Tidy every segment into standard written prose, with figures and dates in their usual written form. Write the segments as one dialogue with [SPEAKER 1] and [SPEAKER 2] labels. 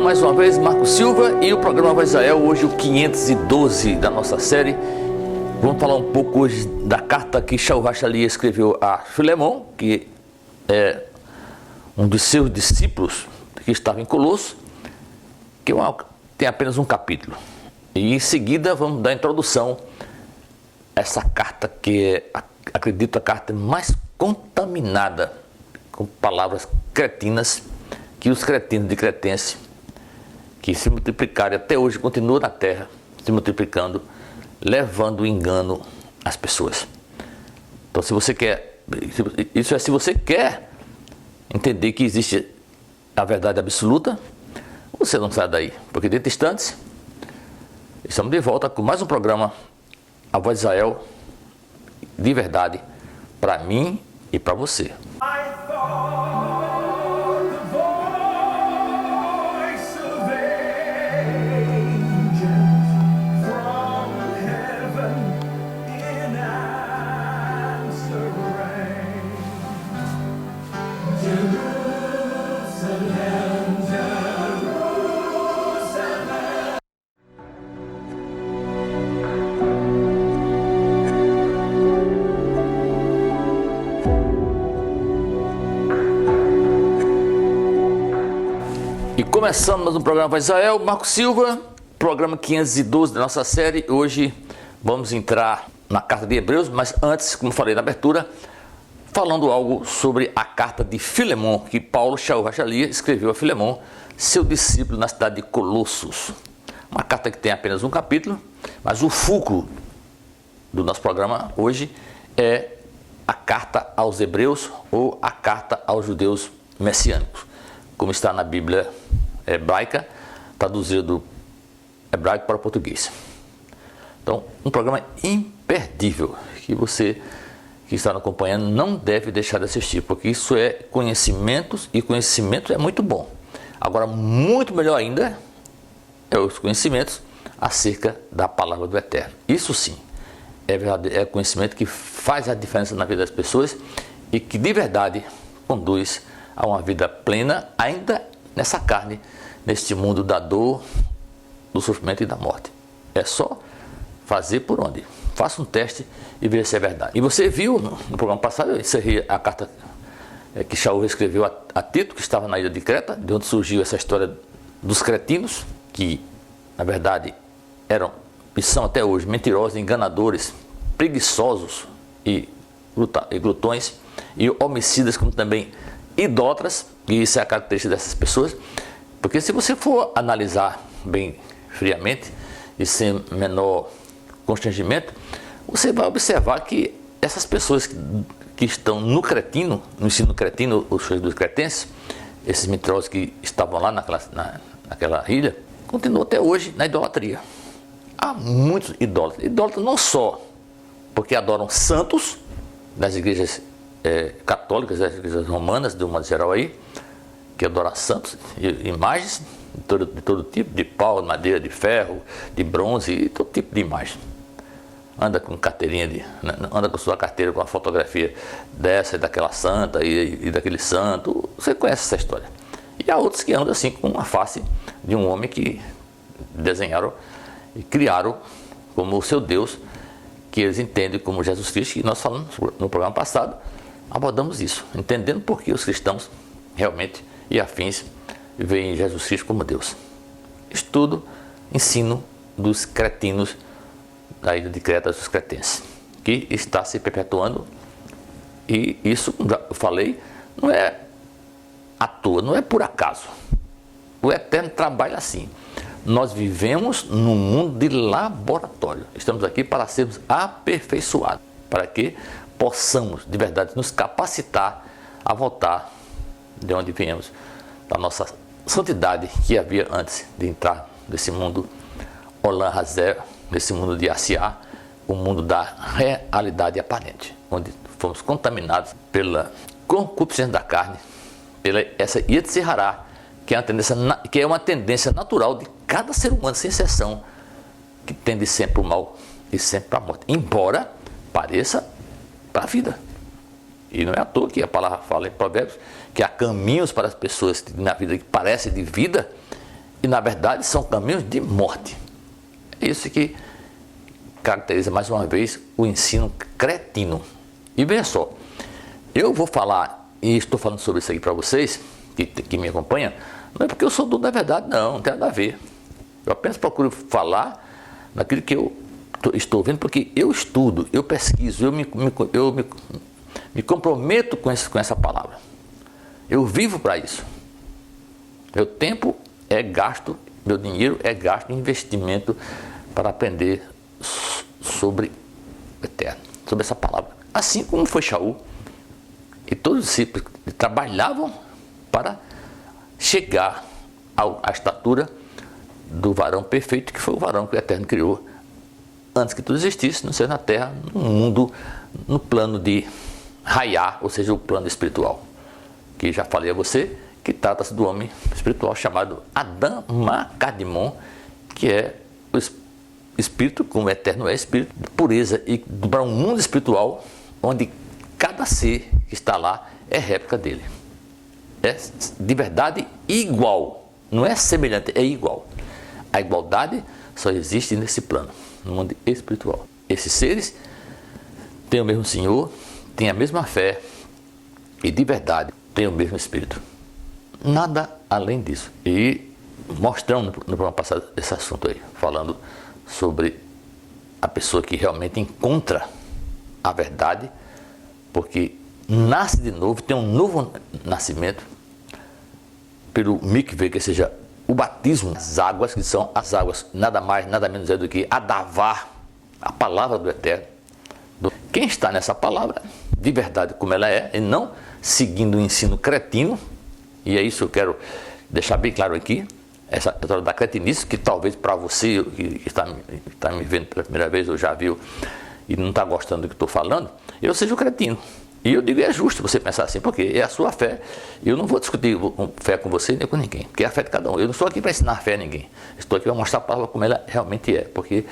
[SPEAKER 1] Mais uma vez, Marco Silva e o programa Voz Israel, hoje o 512 da nossa série. Vamos falar um pouco hoje da carta que Shaul Hashaliah escreveu a Filemon, que é um dos seus discípulos que estava em Colosso, que tem apenas um capítulo. E em seguida vamos dar a introdução a essa carta que é, acredito, a carta mais contaminada com palavras cretinas que os cretinos de Cretense, que se multiplicaram até hoje, continuam na terra, se multiplicando, levando engano às pessoas. Então, se você quer, se você quer entender que existe a verdade absoluta, você não sai daí, porque dentro de instantes, estamos de volta com mais um programa, A Voz de Israel, de verdade, para mim e para você. Começando mais um programa Voz Israel, Marco Silva, programa 512 da nossa série. Hoje vamos entrar na carta de Hebreus, mas antes, como falei na abertura, falando algo sobre a carta de Filemon, que Shaul Hashaliah escreveu a Filemon, seu discípulo na cidade de Colossos. Uma carta que tem apenas um capítulo, mas o fulcro do nosso programa hoje é a carta aos Hebreus ou a carta aos judeus messiânicos, como está na Bíblia hebraica, traduzido do hebraico para o português. Então, um programa imperdível que você que está nos acompanhando não deve deixar de assistir, porque isso é conhecimentos, e conhecimento é muito bom. Agora, muito melhor ainda é os conhecimentos acerca da palavra do Eterno. Isso sim é conhecimento que faz a diferença na vida das pessoas e que de verdade conduz a uma vida plena, ainda nessa carne, neste mundo da dor, do sofrimento e da morte. É só fazer por onde? Faça um teste e veja se é verdade. E você viu no programa passado, eu encerrei a carta que Shaul escreveu a Tito, que estava na ilha de Creta, de onde surgiu essa história dos cretinos, que na verdade eram e são até hoje mentirosos, enganadores, preguiçosos e glutões, e homicidas, como também idólatras, e isso é a característica dessas pessoas, porque se você for analisar bem friamente e sem menor constrangimento, você vai observar que essas pessoas que estão no cretino, no ensino cretino, os filhos dos cretenses, esses mentirosos que estavam lá naquela ilha, continuam até hoje na idolatria. Há muitos idólatras. Idólatras não só porque adoram santos das igrejas católicas, das igrejas romanas, de um modo geral aí, que adoram santos, imagens de todo tipo, de pau, de madeira, de ferro, de bronze, e todo tipo de imagem. Anda com carteirinha, anda com sua carteira com a fotografia dessa e daquela santa e daquele santo. Você conhece essa história. E há outros que andam assim com a face de um homem que desenharam e criaram como o seu Deus, que eles entendem como Jesus Cristo, e nós falamos no programa passado, abordamos isso, entendendo por que os cristãos realmente e afins veem Jesus Cristo como Deus. Estudo, ensino dos cretinos da ilha de Creta, dos cretenses, que está se perpetuando, e isso, como eu falei, não é à toa, não é por acaso. O Eterno trabalha assim. Nós vivemos num mundo de laboratório. Estamos aqui para sermos aperfeiçoados, para que possamos, de verdade, nos capacitar a voltar de onde viemos, da nossa santidade que havia antes de entrar nesse mundo Olam Hazé, nesse mundo de Asiá, o mundo da realidade aparente, onde fomos contaminados pela concupiscência da carne, pela essa Yetzer Hará, que é uma tendência natural de cada ser humano, sem exceção, que tende sempre para o mal e sempre para a morte, embora pareça para a vida. E não é à toa que a palavra fala em Provérbios que há caminhos para as pessoas na vida que parecem de vida e na verdade são caminhos de morte. É isso que caracteriza mais uma vez o ensino cretino. E veja só, eu vou falar, e estou falando sobre isso aqui para vocês, que me acompanham, não é porque eu sou dono da verdade, não tem nada a ver. Eu apenas procuro falar naquilo que eu estou vendo, porque eu estudo, eu pesquiso, eu me comprometo com essa palavra. Eu vivo para isso. Meu tempo é gasto, meu dinheiro é gasto em investimento para aprender sobre o Eterno, sobre essa palavra. Assim como foi Shaul e todos os discípulos trabalhavam para chegar à estatura do varão perfeito, que foi o varão que o Eterno criou antes que tudo existisse, no céu, na terra, no mundo, no plano de Raiá, ou seja, o plano espiritual, que já falei a você, que trata-se do homem espiritual chamado Adam Makadimon, que é o espírito, como o Eterno é espírito, de pureza, e para um mundo espiritual onde cada ser que está lá é réplica dele. É de verdade igual, não é semelhante, é igual. A igualdade só existe nesse plano, no mundo espiritual. Esses seres têm o mesmo Senhor, têm a mesma fé e de verdade têm o mesmo Espírito. Nada além disso. E mostramos no programa passado esse assunto aí, falando sobre a pessoa que realmente encontra a verdade, porque nasce de novo, tem um novo nascimento pelo mikveh, que seja o batismo, as águas, que são as águas, nada mais, nada menos é do que a Davá, a palavra do Eterno. Quem está nessa palavra, de verdade como ela é, e não seguindo o ensino cretino, e é isso que eu quero deixar bem claro aqui, essa história da cretinice, que talvez para você que está me vendo pela primeira vez, ou já viu, e não está gostando do que estou falando, eu seja o cretino. E eu digo, é justo você pensar assim, porque é a sua fé. Eu não vou discutir fé com você nem com ninguém, porque é a fé de cada um. Eu não estou aqui para ensinar fé a ninguém. Estou aqui para mostrar a palavra como ela realmente é, porque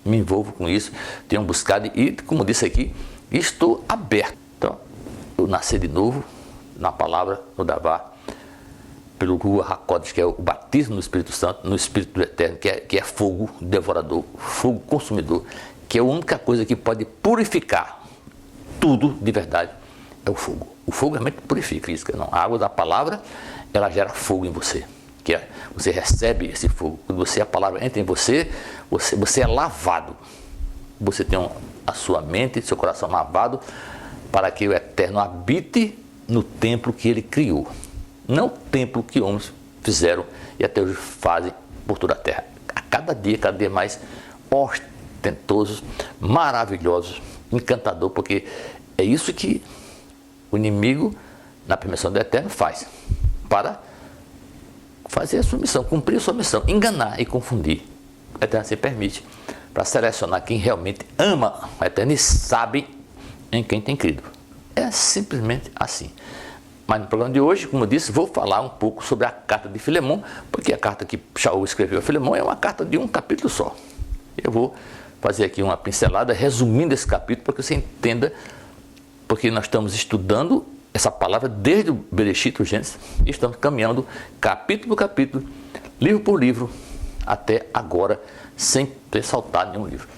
[SPEAKER 1] me envolvo com isso, tenho buscado e, como disse aqui, estou aberto. Então, eu nasci de novo na palavra, no Davá, pelo Ruach HaKodesh, que é o batismo no Espírito Santo, no Espírito do Eterno, que é fogo devorador, fogo consumidor, que é a única coisa que pode purificar tudo de verdade, é o fogo. O fogo realmente purifica isso. Não, a água da palavra, ela gera fogo em você. Você recebe esse fogo. Quando a palavra entra em você, você é lavado. Você tem a sua mente, seu coração lavado, para que o Eterno habite no templo que ele criou. Não o templo que homens fizeram e até hoje fazem por toda a terra. A cada dia mais ostentosos, maravilhosos, encantador, porque é isso que o inimigo, na permissão do Eterno, faz para fazer a sua missão, cumprir a sua missão, enganar e confundir. O Eterno se permite para selecionar quem realmente ama o Eterno e sabe em quem tem crido. É simplesmente assim. Mas no programa de hoje, como eu disse, vou falar um pouco sobre a carta de Filemon, porque a carta que Shaul escreveu a Filemon é uma carta de um capítulo só. Eu vou fazer aqui uma pincelada, resumindo esse capítulo, para que você entenda, porque nós estamos estudando essa palavra desde o Bereshit, o Gênesis, e estamos caminhando capítulo por capítulo, livro por livro, até agora, sem ter saltado nenhum livro.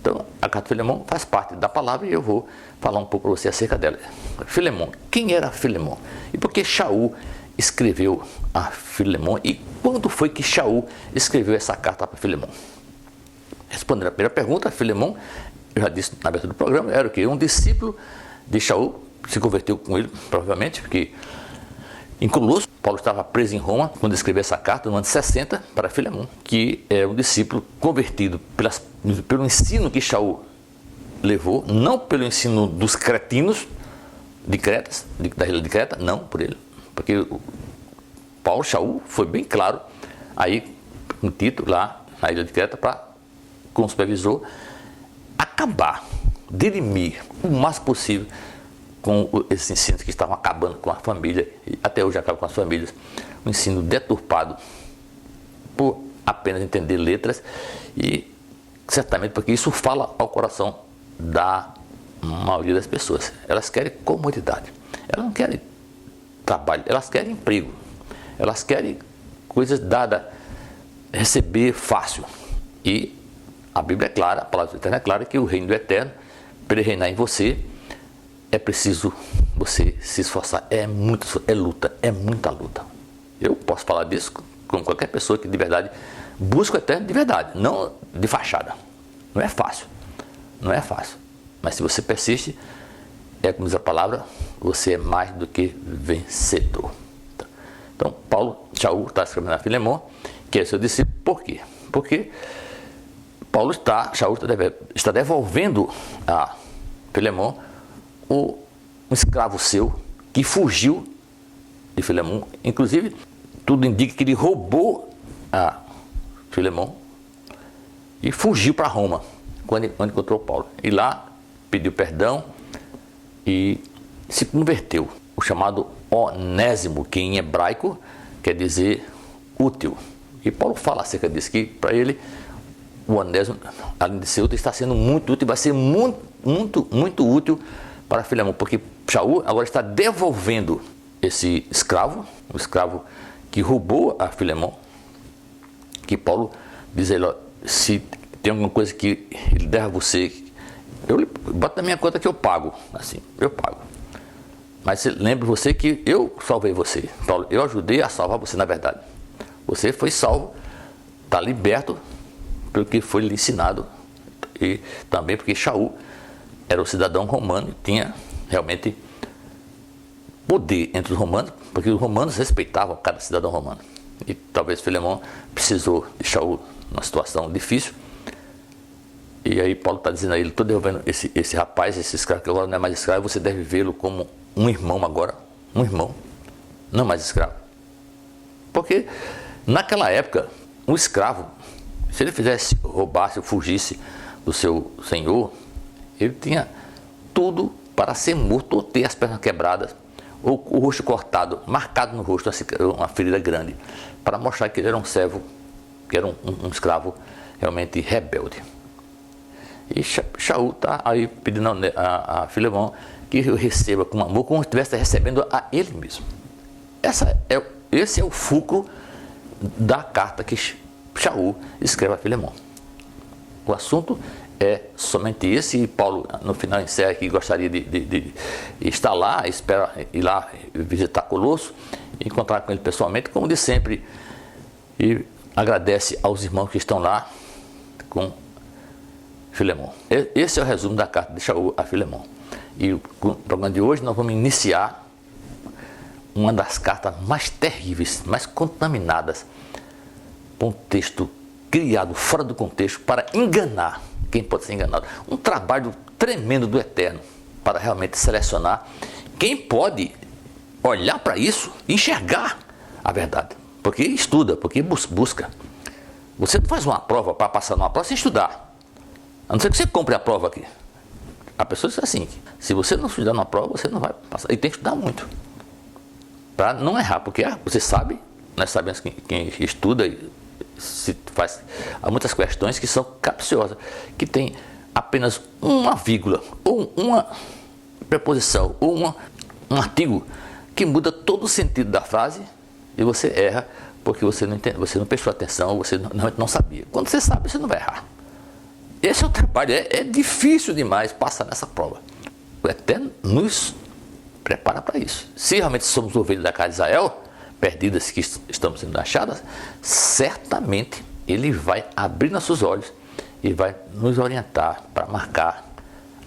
[SPEAKER 1] Então, a carta de Filemon faz parte da palavra e eu vou falar um pouco para você acerca dela. Filemon, quem era Filemon? E por que Shaul escreveu a Filemon? E quando foi que Shaul escreveu essa carta para Filemon? Respondendo a primeira pergunta, Filemon, eu já disse na abertura do programa, era o quê? Um discípulo de Shaul, se converteu com ele, provavelmente, porque em Colosso, Paulo estava preso em Roma quando escreveu essa carta, no ano 60, para Filemon, que é um discípulo convertido pelo ensino que Shaul levou, não pelo ensino dos cretinos de Cretas, da ilha de Creta, não por ele, porque Paulo, Shaul, foi bem claro aí no Tito, lá na ilha de Creta, com o supervisor, acabar, dirimir o mais possível com esses ensinos que estavam acabando com a família, e até hoje acabam com as famílias, um ensino deturpado por apenas entender letras, e certamente porque isso fala ao coração da maioria das pessoas. Elas querem comodidade. Elas não querem trabalho, elas querem emprego. Elas querem coisas dadas, receber fácil. E a Bíblia é clara, a palavra eterna é clara que o reino do eterno, para ele reinar em você, é preciso você se esforçar. É luta, é muita luta. Eu posso falar disso com qualquer pessoa que de verdade busca o eterno de verdade, não de fachada. Não é fácil, não é fácil. Mas se você persiste, é como diz a palavra, você é mais do que vencedor. Então, Shaul está escrevendo a Filemon, que é seu discípulo. Por quê? Porque Shaul está devolvendo a Filemon um escravo seu que fugiu de Filemon. Inclusive, tudo indica que ele roubou a Filemon e fugiu para Roma quando encontrou Paulo. E lá pediu perdão e se converteu. O chamado Onésimo, que em hebraico quer dizer útil. E Paulo fala acerca disso, que para ele o Onésimo, além de ser útil, está sendo muito útil, vai ser muito útil para Filemon, porque Shaul agora está devolvendo esse escravo, o escravo que roubou a Filemon, que Paulo diz a ele, ó, se tem alguma coisa que ele der a você, eu boto na minha conta que eu pago, assim, eu pago. Mas lembre você que eu salvei você, Paulo, eu ajudei a salvar você, na verdade. Você foi salvo, está liberto pelo que foi lhe ensinado, e também porque Shaul era um cidadão romano e tinha realmente poder entre os romanos, porque os romanos respeitavam cada cidadão romano. E talvez Filemon precisou de Shaul numa situação difícil. E aí Paulo está dizendo a ele, estou devolvendo esse rapaz, esse escravo, que agora não é mais escravo, você deve vê-lo como um irmão agora, um irmão, não mais escravo. Porque naquela época, um escravo, se ele roubasse ou fugisse do seu senhor, ele tinha tudo para ser morto, ou ter as pernas quebradas, ou o rosto cortado, marcado no rosto, uma ferida grande, para mostrar que ele era um servo, que era um escravo realmente rebelde. E Shaul está aí pedindo a Filemon que eu receba com amor, como se estivesse recebendo a ele mesmo. Esse é o fulcro da carta que Shaul escreve a Filemon. O assunto é somente esse, e Paulo no final encerra que gostaria de estar lá, espera ir lá visitar Colosso, encontrar com ele pessoalmente, como de sempre, e agradece aos irmãos que estão lá com Filemon. Esse é o resumo da carta de Shaul a Filemon. E o programa de hoje nós vamos iniciar uma das cartas mais terríveis, mais contaminadas, com um texto criado fora do contexto para enganar quem pode ser enganado. Um trabalho tremendo do Eterno para realmente selecionar quem pode olhar para isso e enxergar a verdade. Porque estuda, porque busca. Você não faz uma prova para passar numa prova sem estudar. A não ser que você compre a prova aqui. A pessoa diz assim, se você não estudar na prova, você não vai passar. E tem que estudar muito. Para não errar, porque você sabe, nós sabemos que quem estuda há muitas questões que são capciosas, que tem apenas uma vírgula, ou uma preposição, ou um artigo que muda todo o sentido da frase e você erra porque você não entende, você não prestou atenção, você não sabia. Quando você sabe, você não vai errar. Esse é o trabalho, é difícil demais passar nessa prova. O Eterno nos prepara para isso. Se realmente somos ovelhas da casa de Israel, perdidas que estamos sendo achadas, certamente Ele vai abrir nossos olhos e vai nos orientar para marcar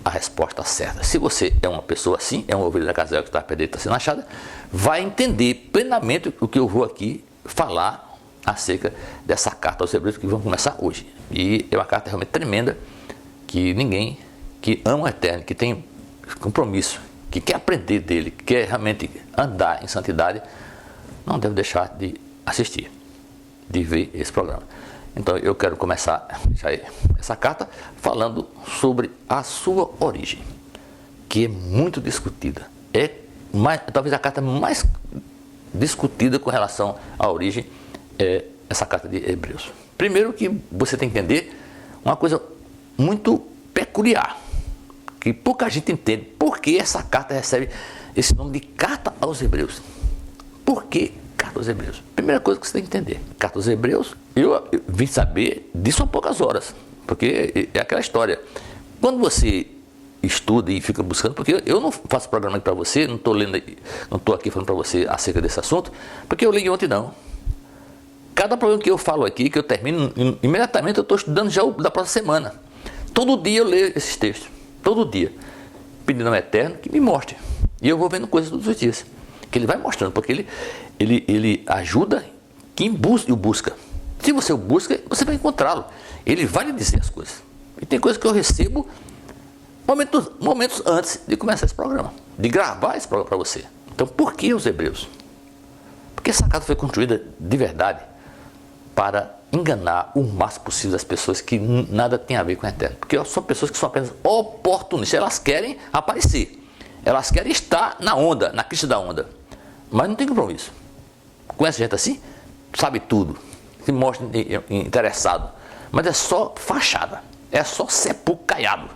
[SPEAKER 1] a resposta certa. Se você é uma pessoa assim, é uma ovelha da casa de Israel que está perdida, está sendo achada, vai entender plenamente o que eu vou aqui falar acerca dessa carta aos Hebreus que vamos começar hoje. E é uma carta realmente tremenda, que ninguém que ama o Eterno, que tem compromisso, que quer aprender dele, que quer realmente andar em santidade, não deve deixar de assistir, de ver esse programa. Então eu quero começar essa carta falando sobre a sua origem, que é muito discutida. Talvez a carta mais discutida com relação à origem é essa carta de Hebreus. Primeiro que você tem que entender uma coisa muito peculiar, que pouca gente entende por que essa carta recebe esse nome de Carta aos Hebreus. Por que Carta aos Hebreus? Primeira coisa que você tem que entender, Carta aos Hebreus, eu vim saber disso há poucas horas, porque é aquela história. Quando você estuda e fica buscando, porque eu não faço programa aqui para você, não estou aqui falando para você acerca desse assunto, porque eu li ontem não. Cada programa que eu falo aqui, que eu termino, imediatamente eu estou estudando já o da próxima semana. Todo dia eu leio esses textos, todo dia, pedindo ao Eterno que me mostre. E eu vou vendo coisas todos os dias, que ele vai mostrando, porque ele ajuda quem o busca. Se você o busca, você vai encontrá-lo. Ele vai lhe dizer as coisas. E tem coisas que eu recebo momentos antes de começar esse programa, de gravar esse programa para você. Então, por que os Hebreus? Porque essa carta foi construída de verdade para enganar o máximo possível as pessoas que nada tem a ver com o Eterno. Porque são pessoas que são apenas oportunistas, elas querem aparecer, elas querem estar na onda, na crista da onda, mas não tem compromisso. Conhece gente assim? Sabe tudo, se mostra interessado, mas é só fachada, é só sepulcro caiado.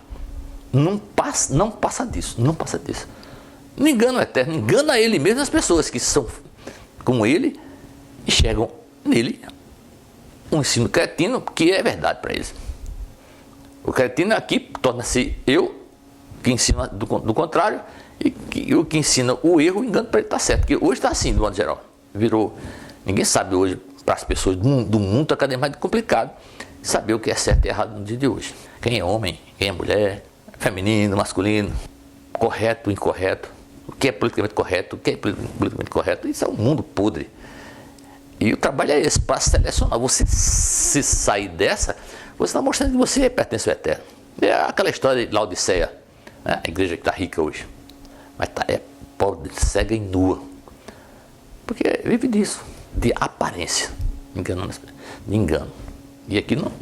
[SPEAKER 1] Não passa disso. Não engana o Eterno, engana ele mesmo, as pessoas que são como ele, enxergam nele um ensino cretino que é verdade para eles. O cretino aqui torna-se eu, que ensina do contrário, e o que ensina o erro, o engano para ele está certo. Porque hoje está assim, do modo geral. Ninguém sabe hoje, para as pessoas do mundo, está cada vez mais complicado saber o que é certo e errado no dia de hoje. Quem é homem, quem é mulher, feminino, masculino, correto, incorreto, o que é politicamente correto, o que é politicamente correto. Isso é um mundo podre. E o trabalho é esse, para selecionar. Você se sair dessa, você está mostrando que você pertence ao Eterno. É aquela história de Laodiceia, né? A igreja que está rica hoje, mas é pobre, cega e nua. Porque vive disso, de aparência, de engano. E aqui não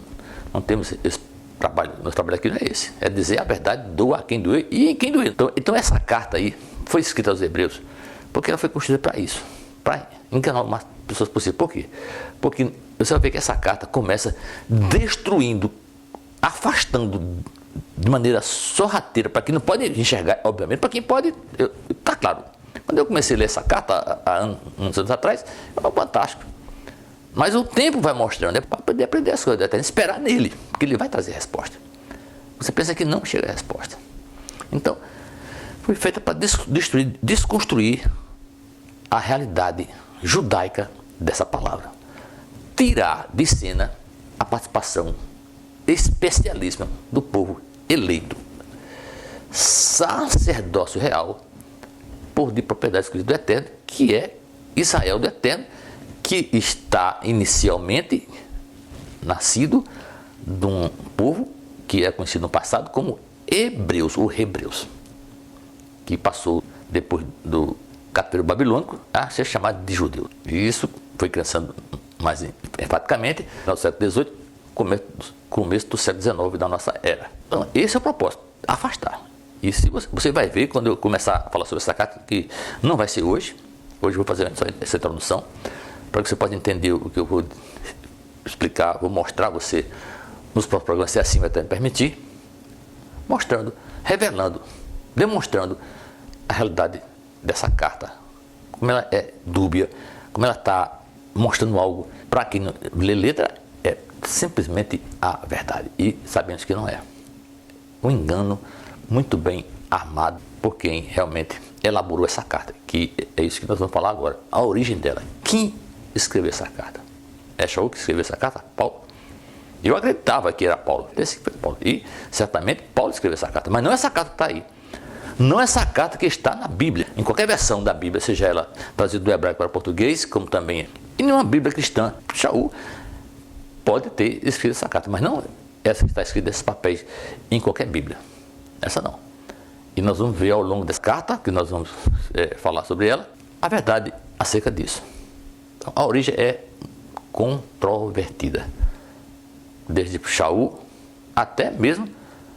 [SPEAKER 1] temos esse trabalho. Nosso trabalho aqui não é esse, é dizer a verdade, doa a quem doer e em quem doer. Então essa carta aí foi escrita aos Hebreus porque ela foi construída para isso, para enganar o máximo de pessoas possível. Por quê? Porque você vai ver que essa carta começa destruindo, afastando de maneira sorrateira, para quem não pode enxergar, obviamente, para quem pode, tá claro. Quando eu comecei a ler essa carta há uns anos atrás, foi fantástico. Mas o tempo vai mostrando, é para poder aprender as coisas, até esperar nele, porque ele vai trazer a resposta. Você pensa que não chega a resposta. Então, foi feita para desconstruir a realidade judaica dessa palavra. Tirar de cena a participação especialíssima do povo eleito. Sacerdócio real, por de propriedade exclusiva do Eterno, que é Israel do Eterno, que está inicialmente nascido de um povo que é conhecido no passado como Hebreus, ou Hebreus, que passou depois do cativeiro babilônico a ser chamado de judeu. E isso foi crescendo mais enfaticamente no século XVIII, começo do século XIX da nossa era. Então, esse é o propósito, afastar. E se você vai ver, quando eu começar a falar sobre essa carta, que não vai ser hoje eu vou fazer essa introdução, para que você possa entender o que eu vou explicar, vou mostrar a você nos próximos programas, se assim vai até me permitir, mostrando, revelando, demonstrando a realidade dessa carta, como ela é dúbia, como ela está mostrando algo, para quem não lê letra, é simplesmente a verdade, e sabemos que não é. Um engano muito bem armado por quem realmente elaborou essa carta, que é isso que nós vamos falar agora, a origem dela. Quem escreveu essa carta? É Shaul que escreveu essa carta? Paulo? Eu acreditava que era Paulo, e certamente Paulo escreveu essa carta, mas não essa carta que está aí. Não essa carta que está na Bíblia, em qualquer versão da Bíblia, seja ela traduzida do hebraico para o português, como também em nenhuma Bíblia cristã. Shaul pode ter escrito essa carta, mas não essa que está escrita nesses papéis em qualquer Bíblia. Essa não. E nós vamos ver ao longo dessa carta, que nós vamos falar sobre ela, a verdade acerca disso. Então, a origem é controvertida. Desde Shaul até mesmo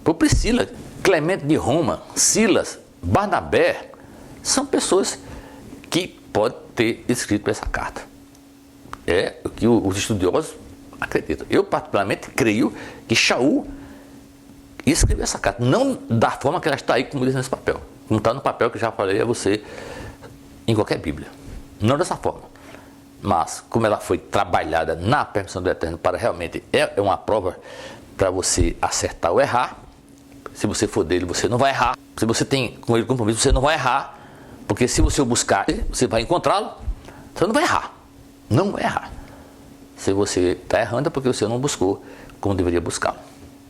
[SPEAKER 1] por Priscila, Clemente de Roma, Silas, Barnabé, são pessoas que podem ter escrito essa carta. É o que os estudiosos acreditam. Eu particularmente creio que Shaul escrever essa carta, não da forma que ela está aí, como diz nesse papel. Como está no papel que já falei a você em qualquer Bíblia. Não dessa forma. Mas como ela foi trabalhada na permissão do Eterno para realmente é uma prova para você acertar ou errar. Se você for dele, você não vai errar. Se você tem com ele compromisso, você não vai errar. Porque se você o buscar, você vai encontrá-lo. Você não vai errar. Não vai errar. Se você está errando é porque você não buscou como deveria buscá-lo.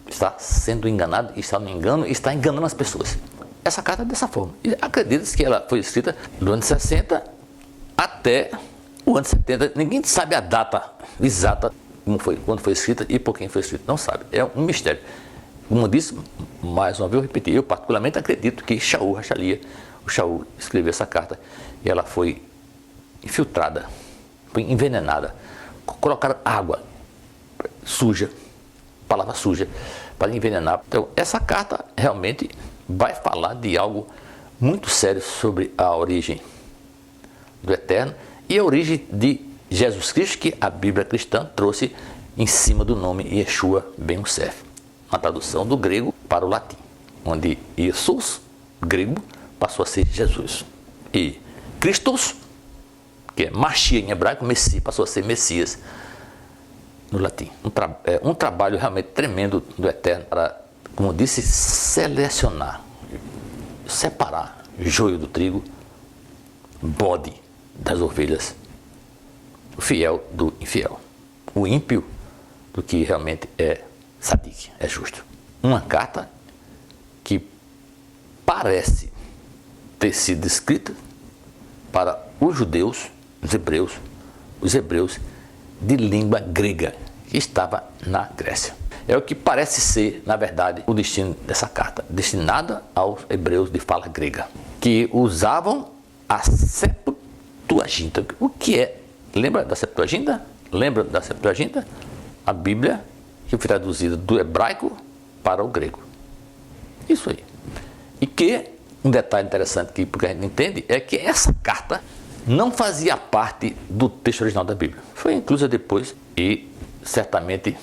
[SPEAKER 1] Está sendo enganado, está no engano e está enganando as pessoas. Essa carta é dessa forma. E acredita-se que ela foi escrita do ano 60 até o ano 70. Ninguém sabe a data exata como foi, quando foi escrita e por quem foi escrita. Não sabe. É um mistério. Como eu disse, mais uma vez eu repeti, eu particularmente acredito que Shaul Hachalia, o Shaul escreveu essa carta e ela foi infiltrada, foi envenenada. Colocaram água suja, palavra suja, para envenenar. Então, essa carta realmente vai falar de algo muito sério sobre a origem do Eterno e a origem de Jesus Cristo, que a Bíblia cristã trouxe em cima do nome Yeshua Ben Yosef, uma tradução do grego para o latim, onde Jesus, grego, passou a ser Jesus. E Christos, que é Mashiach em hebraico, Messias, passou a ser Messias no latim. Um trabalho realmente tremendo do Eterno para, como disse, selecionar, separar joio do trigo, bode das ovelhas, o fiel do infiel, o ímpio do que realmente é sadik, é justo. Uma carta que parece ter sido escrita para os judeus, os hebreus de língua grega, que estava na Grécia. É o que parece ser, na verdade, o destino dessa carta, destinada aos hebreus de fala grega, que usavam a Septuaginta. O que é? Lembra da Septuaginta? Lembra da Septuaginta? A Bíblia que foi traduzida do hebraico para o grego. Isso aí. E que, um detalhe interessante que porque a gente entende, é que essa carta não fazia parte do texto original da Bíblia. Foi inclusa depois e certamente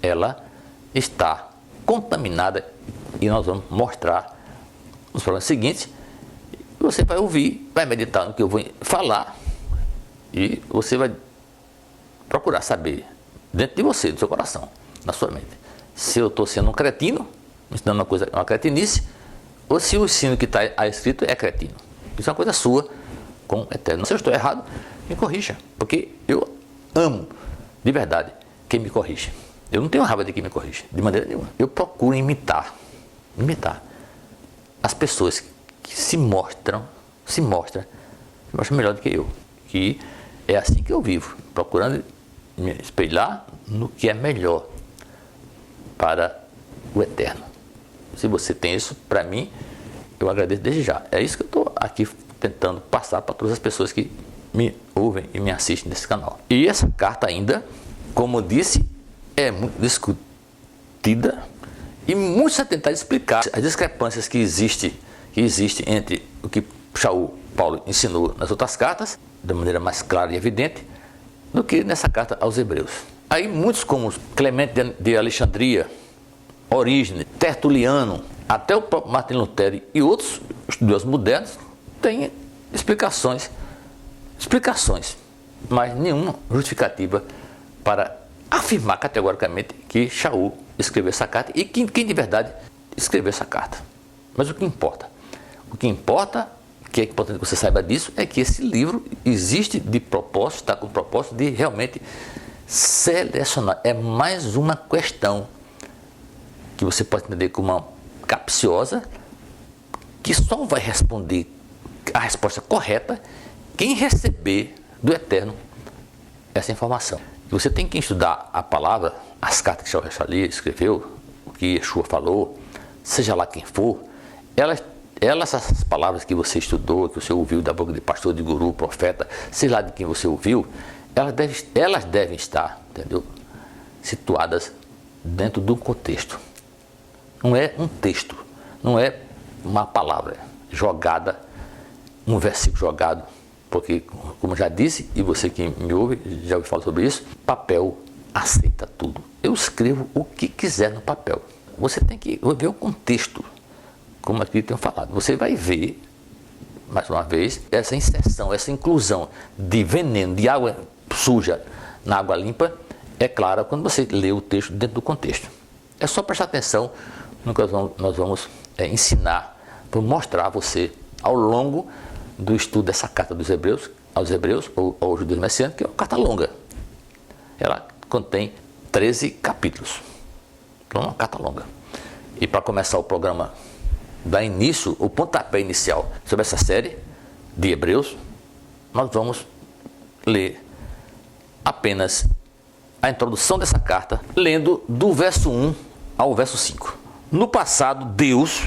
[SPEAKER 1] ela está contaminada e nós vamos mostrar nos programas seguintes. Você vai ouvir, vai meditar no que eu vou falar e você vai procurar saber dentro de você, do seu coração, na sua mente, se eu estou sendo um cretino, ensinando uma cretinice, ou se o ensino que está aí escrito é cretino. Isso é uma coisa sua com o Eterno. Se eu estou errado, me corrija, porque eu amo, de verdade, quem me corrige. Eu não tenho raiva de quem me corrige, de maneira nenhuma. Eu procuro imitar as pessoas que se mostram melhor do que eu. Que é assim que eu vivo, procurando me espelhar no que é melhor para o Eterno. Se você tem isso, para mim, eu agradeço desde já. É isso que eu estou aqui tentando passar para todas as pessoas que me ouvem e me assistem nesse canal. E essa carta ainda, como eu disse, é muito discutida e muitos a tentar explicar as discrepâncias que existem entre o que Paulo ensinou nas outras cartas, de maneira mais clara e evidente, do que nessa carta aos Hebreus. Aí muitos como Clemente de Alexandria, Orígenes, Tertuliano, até o próprio Martin Lutero e outros estudiosos modernos têm explicações, mas nenhuma justificativa para afirmar categoricamente que Shaul escreveu essa carta e quem de verdade escreveu essa carta. Mas o que importa, que é importante que você saiba disso, é que esse livro existe de propósito, está com o propósito de realmente selecionar. É mais uma questão que você pode entender como uma capciosa, que só vai responder a resposta correta quem receber do Eterno essa informação. Você tem que estudar a palavra, as cartas que Shaul Hachalia escreveu, o que Yeshua falou, seja lá quem for, essas palavras que você estudou, que você ouviu da boca de pastor, de guru, profeta, seja lá de quem você ouviu, elas devem estar, entendeu, situadas dentro de um contexto. Não é um texto, não é uma palavra jogada, um versículo jogado, porque, como já disse, e você que me ouve, já ouviu falar sobre isso, papel aceita tudo. Eu escrevo o que quiser no papel. você tem que ver o contexto, como aqui tem falado. Você vai ver, mais uma vez, essa inserção, essa inclusão de veneno, de água suja na água limpa, é clara quando você lê o texto dentro do contexto. É só prestar atenção no que nós vamos ensinar, para mostrar a você, ao longo do estudo dessa carta dos Hebreus, aos Hebreus, ou aos judeus messiânicos, que é uma carta longa. Ela contém 13 capítulos. Então, é uma carta longa. E para começar o programa, dar início, o pontapé inicial sobre essa série de Hebreus, nós vamos ler apenas a introdução dessa carta, lendo do verso 1 ao verso 5. No passado, Deus,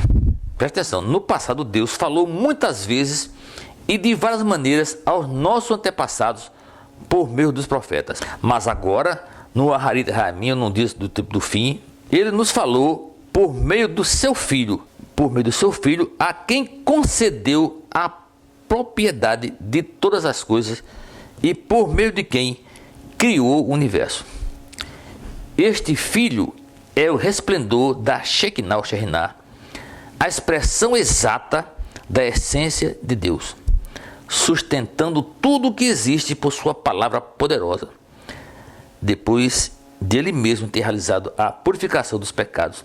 [SPEAKER 1] presta atenção, no passado Deus falou muitas vezes e de várias maneiras aos nossos antepassados por meio dos profetas. Mas agora, no Aharit Raminho, no dia do tempo do fim, ele nos falou por meio do seu Filho, a quem concedeu a propriedade de todas as coisas e por meio de quem criou o universo. Este Filho é o resplendor da Shekinah ou Shekhinah, a expressão exata da essência de Deus, sustentando tudo o que existe por sua palavra poderosa. Depois de ele mesmo ter realizado a purificação dos pecados,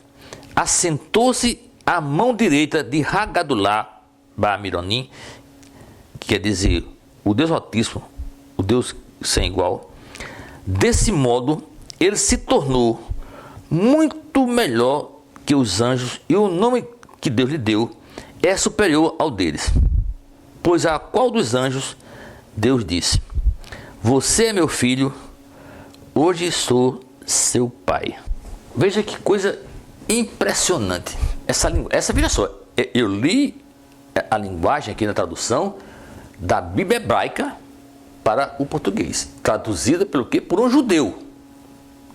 [SPEAKER 1] assentou-se à mão direita de Hagadullah Ba'amironim, que quer dizer o Deus Altíssimo, o Deus sem igual. Desse modo, ele se tornou muito melhor que os anjos, e o nome que Deus lhe deu é superior ao deles. Pois a qual dos anjos Deus disse: você é meu filho, hoje sou seu pai. Veja que coisa impressionante. Essa veja só, eu li a linguagem aqui na tradução da Bíblia hebraica para o português, traduzida pelo quê? Por um judeu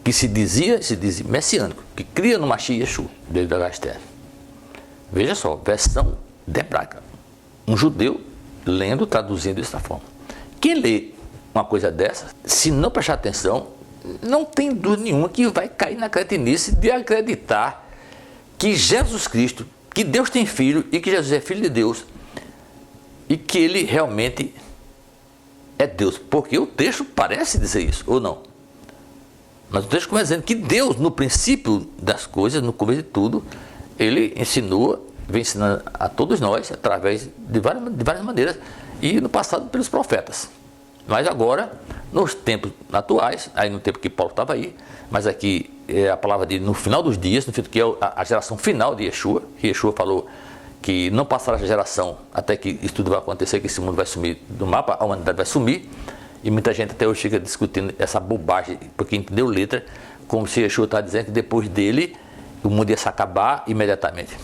[SPEAKER 1] que se dizia messiânico, que cria no Mashiach Yeshua, desde a Gasté. Veja só, versão de hebraica. Um judeu lendo, traduzindo dessa forma. Quem lê uma coisa dessa, se não prestar atenção, não tem dúvida nenhuma que vai cair na cretinice de acreditar que Jesus Cristo, que Deus tem filho e que Jesus é filho de Deus e que ele realmente é Deus. Porque o texto parece dizer isso, ou não? Mas o texto começa dizendo que Deus, no princípio das coisas, no começo de tudo, ele ensinou, vem ensinando a todos nós, através de várias maneiras, e no passado pelos profetas. Mas agora, nos tempos atuais, aí no tempo que Paulo estava aí, mas aqui é a palavra de no final dos dias, no fim, que é a geração final de Yeshua, que Yeshua falou que não passará essa geração até que isso tudo vai acontecer, que esse mundo vai sumir do mapa, a humanidade vai sumir, e muita gente até hoje fica discutindo essa bobagem, porque entendeu letra, como se Yeshua está dizendo que depois dele o mundo ia se acabar imediatamente.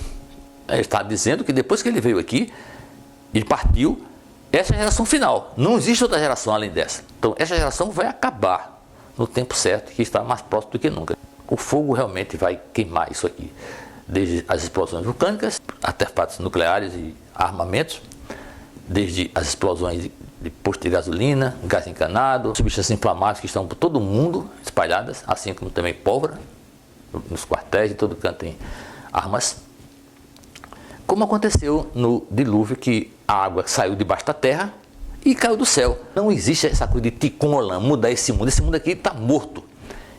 [SPEAKER 1] Ele está dizendo que depois que ele veio aqui, ele partiu, essa é a geração final, não existe outra geração além dessa. Então essa geração vai acabar no tempo certo, que está mais próximo do que nunca. O fogo realmente vai queimar isso aqui, desde as explosões vulcânicas, artefatos nucleares e armamentos, desde as explosões de posto de gasolina, gás encanado, substâncias inflamáveis que estão por todo o mundo espalhadas, assim como também pólvora, nos quartéis, de todo canto tem armas. Como aconteceu no dilúvio, que a água saiu debaixo da terra e caiu do céu. Não existe essa coisa de Tikkun Olam, mudar esse mundo aqui está morto.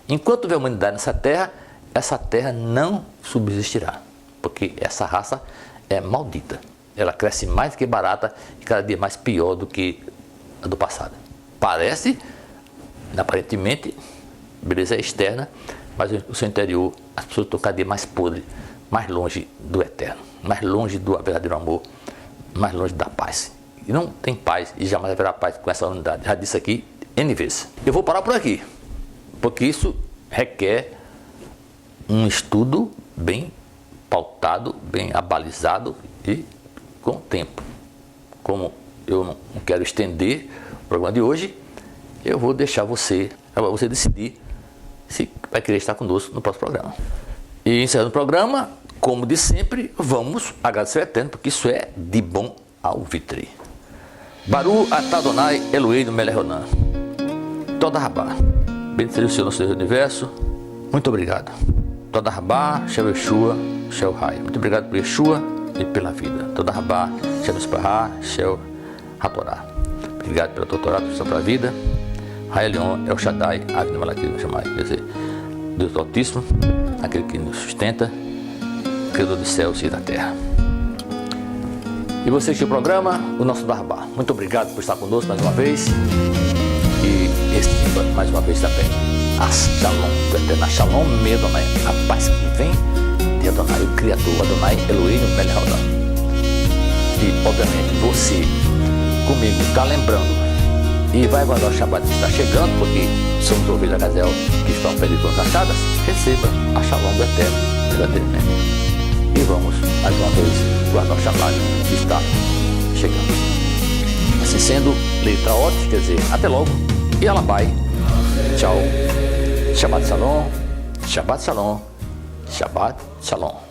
[SPEAKER 1] Enquanto houver humanidade nessa terra, essa terra não subsistirá, porque essa raça é maldita. Ela cresce mais do que barata e cada dia mais pior do que a do passado. Parece, aparentemente, beleza externa, mas no seu interior as pessoas estão cada dia mais podres, mais longe do eterno, mais longe do verdadeiro amor, mais longe da paz. E não tem paz e jamais haverá paz com essa unidade. Já disse aqui N vezes. Eu vou parar por aqui, porque isso requer um estudo bem pautado, bem abalizado e com o tempo. Como eu não quero estender o programa de hoje, eu vou deixar você decidir se vai querer estar conosco no próximo programa. E encerrando o programa, como de sempre, vamos agradecer ao Eterno, porque isso é de bom alvitre. Baru Atadonai Eloheinu Melech Haolam. Toda Rabá. Bendito seja o Senhor, nosso Deus do universo. Muito obrigado. Toda Rabá, Shel Yeshua, Shel Rai. Muito obrigado por Yeshua e pela vida. Toda Rabá, Shel Esparra, Shel Hatorá. Obrigado pela tua Torá, pela vida. Rai Elion, El Shaddai, Avni Malakir, Shamai. Quer dizer, Deus do Altíssimo, aquele que nos sustenta, Criador dos céus e da terra. E você que o programa, o nosso Darbá. Muito obrigado por estar conosco mais uma vez. E receba mais uma vez também a Shalom do Eterno, a Shalom mesmo, Adonai, a paz que vem de Adonai, o Criador, Adonai, Elohim, Melech Haolam. E obviamente você comigo está lembrando e vai guardar o Shabbat que está chegando, porque somos ovelhas da Gazel que estão perdidas nas achadas. Receba a Shalom do Eterno verdadeiramente. E vamos mais uma vez guardar o Shabbat que está chegando. Assim sendo, letra Ot, quer dizer, até logo e Alabai. Tchau. Shabbat Shalom, Shabbat Shalom, Shabbat Shalom.